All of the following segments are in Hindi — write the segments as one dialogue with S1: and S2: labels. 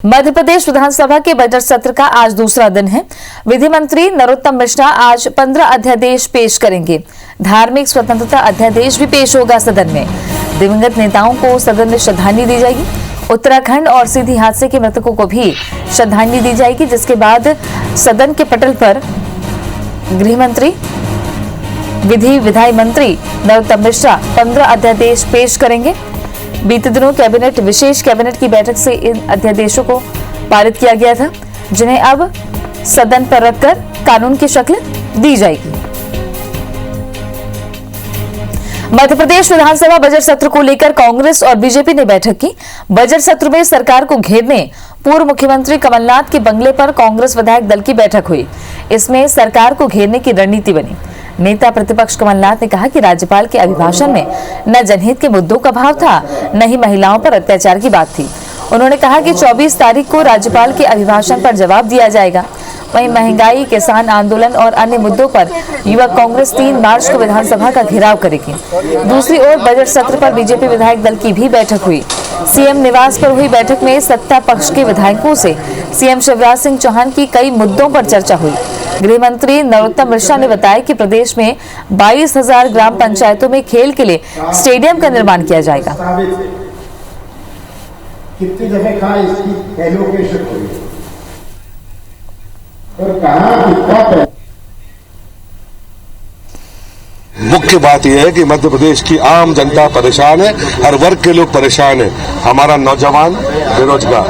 S1: मध्य प्रदेश विधानसभा के बजट सत्र का आज दूसरा दिन है। विधि मंत्री नरोत्तम मिश्रा आज 15 अध्यादेश पेश करेंगे। धार्मिक स्वतंत्रता अध्यादेश भी पेश होगा। सदन में दिवंगत नेताओं को सदन में श्रद्धांजलि दी जाएगी। उत्तराखंड और सीधी हादसे के मृतकों को भी श्रद्धांजलि दी जाएगी, जिसके बाद सदन के पटल पर गृह मंत्री विधि विधायी मंत्री नरोत्तम मिश्रा 15 अध्यादेश पेश करेंगे। बीते दिनों विशेष कैबिनेट की बैठक से इन अध्यादेशों को पारित किया गया था, जिन्हें अब सदन पर रखकर कानून की शक्ल दी जाएगी। मध्य प्रदेश विधानसभा बजट सत्र को लेकर कांग्रेस और बीजेपी ने बैठक की। बजट सत्र में सरकार को घेरने पूर्व मुख्यमंत्री कमलनाथ के बंगले पर कांग्रेस विधायक दल की बैठक हुई। इसमें सरकार को घेरने की रणनीति बनी। नेता प्रतिपक्ष कमलनाथ ने कहा कि राज्यपाल के अभिभाषण में न जनहित के मुद्दों का भाव था, न ही महिलाओं पर अत्याचार की बात थी। उन्होंने कहा कि 24 तारीख को राज्यपाल के अभिभाषण पर जवाब दिया जाएगा। वहीं महंगाई, किसान आंदोलन और अन्य मुद्दों पर युवक कांग्रेस 3 मार्च को विधानसभा का घेराव करेगी। दूसरी ओर बजट सत्र पर बीजेपी विधायक दल की भी बैठक हुई। सीएम निवास पर हुई बैठक में सत्ता पक्ष के विधायकों से सीएम शिवराज सिंह चौहान की कई मुद्दों पर चर्चा हुई। गृह मंत्री नरोत्तम मिश्रा ने बताया कि प्रदेश में 22,000 ग्राम पंचायतों में खेल के लिए स्टेडियम का निर्माण किया जाएगा।
S2: कितनी जगह कहाँ इसकी एलोकेशन हुई और कहाँ कितना।
S3: मुख्य बात यह है कि मध्य प्रदेश की आम जनता परेशान है, हर वर्ग के लोग परेशान है। हमारा नौजवान बेरोजगार,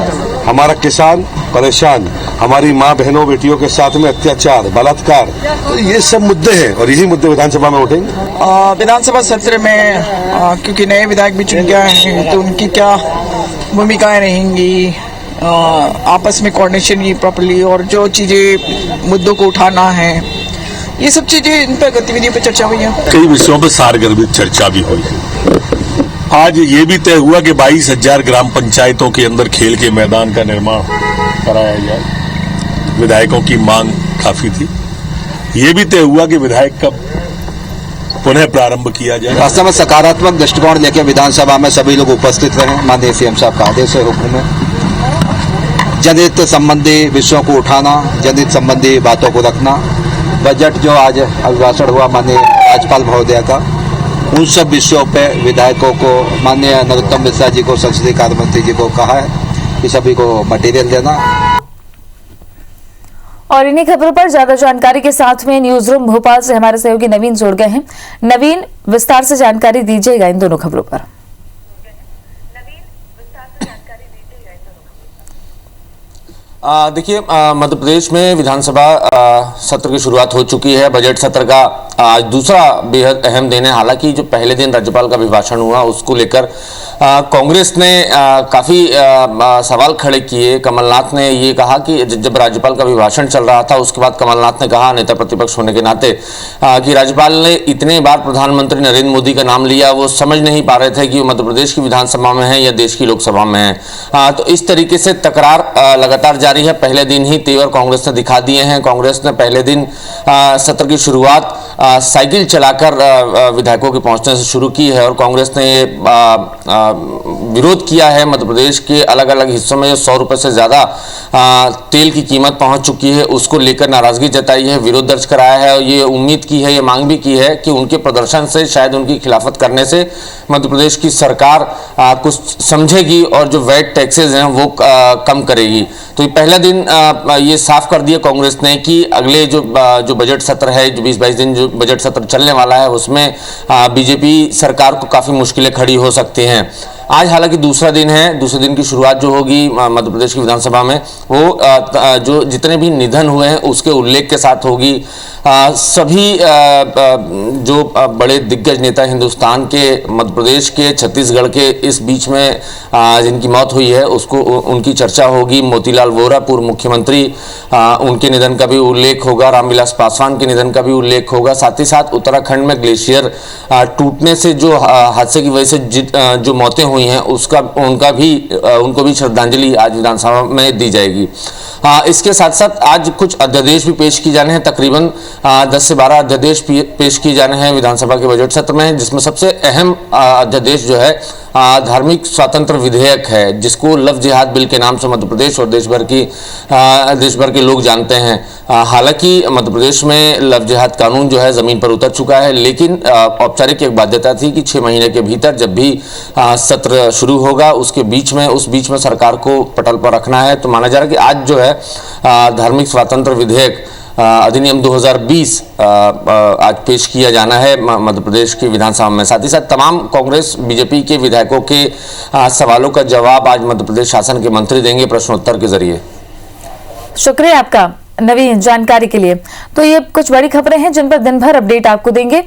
S3: हमारा किसान परेशान, हमारी माँ बहनों बेटियों के साथ में अत्याचार, बलात्कार, तो ये सब मुद्दे हैं और यही मुद्दे विधानसभा में उठेंगे।
S4: विधानसभा सत्र में क्योंकि नए विधायक भी चुन गए हैं, तो उनकी क्या भूमिकाएं रहेंगी, आपस में कोऑर्डिनेशन की प्रॉपर्ली और जो चीजें मुद्दों को उठाना है, ये सब चीजें इन पर गतिविधियों पर चर्चा हुई है।
S3: कई विषयों पर सारगर्भित चर्चा भी हुई है। आज ये भी तय हुआ कि 22,000 ग्राम पंचायतों के अंदर खेल के मैदान का निर्माण कराया जाए। विधायकों की मांग काफी थी। ये भी तय हुआ कि विधायक का पुनः प्रारंभ किया जाए।
S5: वास्तव में सकारात्मक दृष्टिकोण लेकर विधानसभा में सभी लोग उपस्थित रहे। माननीय सीएम साहब का आदेश है, हुक्म है। जनहित संबंधी विषयों को उठाना, जनहित संबंधी बातों को रखना। बजट जो आज अभिभाषण हुआ माननीय राज्यपाल महोदय का, उन सब विषयों पे विधायकों को, माननीय नरोत्तम मिश्रा जी को, संसदीय कार्य मंत्री जी को कहा है कि सभी को मटेरियल देना।
S1: और इन्हीं खबरों पर ज्यादा जानकारी के साथ में न्यूज रूम भोपाल से हमारे सहयोगी नवीन जुड़ गए हैं। नवीन, विस्तार से जानकारी दीजिएगा इन दोनों खबरों पर।
S6: देखिए, मध्य प्रदेश में विधानसभा सत्र की शुरुआत हो चुकी है। बजट सत्र का आज दूसरा बेहद अहम दिन है। हालांकि जो पहले दिन राज्यपाल का अभिभाषण हुआ, उसको लेकर कांग्रेस ने काफी सवाल खड़े किए। कमलनाथ ने ये कहा कि जब राज्यपाल का अभिभाषण चल रहा था, उसके बाद कमलनाथ ने कहा, नेता प्रतिपक्ष होने के नाते, कि राज्यपाल ने इतने बार प्रधानमंत्री नरेंद्र मोदी का नाम लिया, वो समझ नहीं पा रहे थे कि वो मध्य प्रदेश की विधानसभा में है या देश की लोकसभा में है। तो इस तरीके से तकरार लगातार जारी है। पहले दिन ही तेवर कांग्रेस ने दिखा दिए हैं। कांग्रेस ने पहले दिन सत्र की शुरुआत साइकिल चलाकर विधायकों के पहुंचने से शुरू की है और कांग्रेस ने विरोध किया है। मध्य प्रदेश के अलग अलग हिस्सों में 100 रुपए से ज्यादा तेल की कीमत पहुंच चुकी है, उसको लेकर नाराजगी जताई है, विरोध दर्ज कराया है और ये उम्मीद की है, ये मांग भी की है कि उनके प्रदर्शन से, शायद उनकी खिलाफत करने से मध्य प्रदेश की सरकार कुछ समझेगी और जो वैट टैक्सेस हैं वो कम करेगी। तो पहला दिन ये साफ कर दिया कांग्रेस ने कि अगले जो बजट सत्र है, जो 20-22 दिन जो बजट सत्र चलने वाला है, उसमें बीजेपी सरकार को काफी मुश्किलें खड़ी हो सकती हैं। आज हालांकि दूसरा दिन है। दूसरे दिन की शुरुआत जो होगी मध्य प्रदेश की विधानसभा में, वो जो जितने भी निधन हुए हैं उसके उल्लेख के साथ होगी। सभी जो बड़े दिग्गज नेता हिंदुस्तान के, मध्य प्रदेश के, छत्तीसगढ़ के, इस बीच में जिनकी मौत हुई है उसको उनकी चर्चा होगी। मोतीलाल वोरा पूर्व मुख्यमंत्री, उनके निधन का भी उल्लेख होगा। रामविलास पासवान के निधन का भी उल्लेख होगा। साथ ही साथ उत्तराखंड में ग्लेशियर टूटने से जो हादसे की वजह से जो मौतें हुई हैं उनको भी श्रद्धांजलि आज विधानसभा में दी जाएगी। इसके साथ साथ आज कुछ अध्यादेश भी पेश किए जाने हैं। तकरीबन 10 से 12 अध्यादेश पेश किए जाने हैं विधानसभा के बजट सत्र में, जिसमें सबसे अहम अध्यादेश जो है धार्मिक स्वतंत्र विधेयक है, जिसको लव जिहाद बिल के नाम से मध्य प्रदेश और देश भर के लोग जानते हैं। हालांकि मध्य प्रदेश में लव जिहाद कानून जो है जमीन पर उतर चुका है, लेकिन औपचारिक एक बाध्यता थी कि 6 महीने के भीतर जब भी सत्र शुरू होगा उस बीच में सरकार को पटल पर रखना है। तो माना जा रहा है कि आज जो है धार्मिक स्वतंत्र विधेयक अधिनियम 2020 आज पेश किया जाना है मध्य प्रदेश की विधानसभा में। साथ ही साथ तमाम कांग्रेस बीजेपी के विधायकों के सवालों का जवाब आज मध्य प्रदेश शासन के मंत्री देंगे प्रश्नोत्तर के जरिए।
S1: शुक्रिया आपका नवीन जानकारी के लिए। तो ये कुछ बड़ी खबरें हैं जिन पर दिन भर अपडेट आपको देंगे।